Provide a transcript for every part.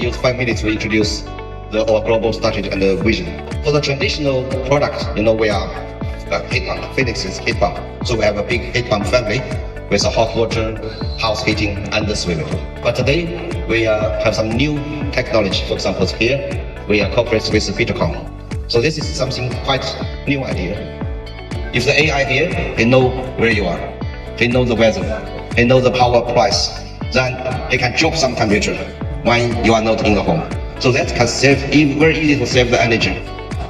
use 5 minutes to introduce our global strategy and the vision. For the traditional product, we are heat pump. PHNIX is heat pump. So we have a big heat pump family with a hot water, house heating, and the swimming pool. But today, we have some new technology. For example, here, we are cooperate with Expocomfort. So this is something quite new idea. If the AI here, they know where you are. They know the weather. They know the power price. Then they can drop some temperature when you are not in the home. So that can save, very easy to save the energy.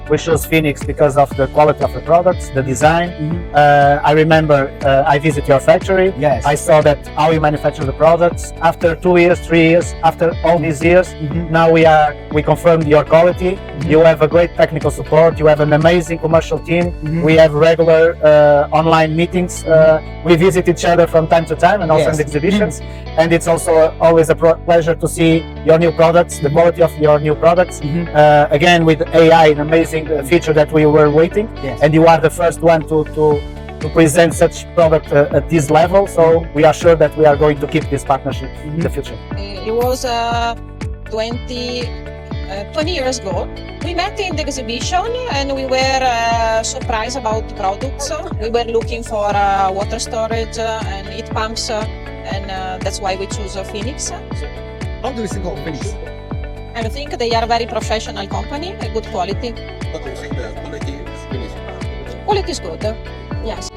We chose PHNIX because of the quality of the products, the design. I remember I visited your factory. Yes. I saw that how you manufacture the products. After 2 years, 3 years, after all these years, now we confirmed your quality. You have a great technical support. You have an amazing commercial team. We have regular online meetings. We visit each other from time to time and also in the exhibitions. And it's also always a pleasure to see your new products, the quality of your new products. Again, with AI, an amazing feature that we were waiting. And you are the first one to present such product at this level. So we are sure that we are going to keep this partnership in the future. It was 20 years ago. We met in the exhibition and we were surprised about the products. We were looking for water storage and heat pumps, and that's why we chose PHNIX. How do you think of PHNIX? I think they are a very professional company, a good quality. What do you think the quality is PHNIX? Quality is good, yes.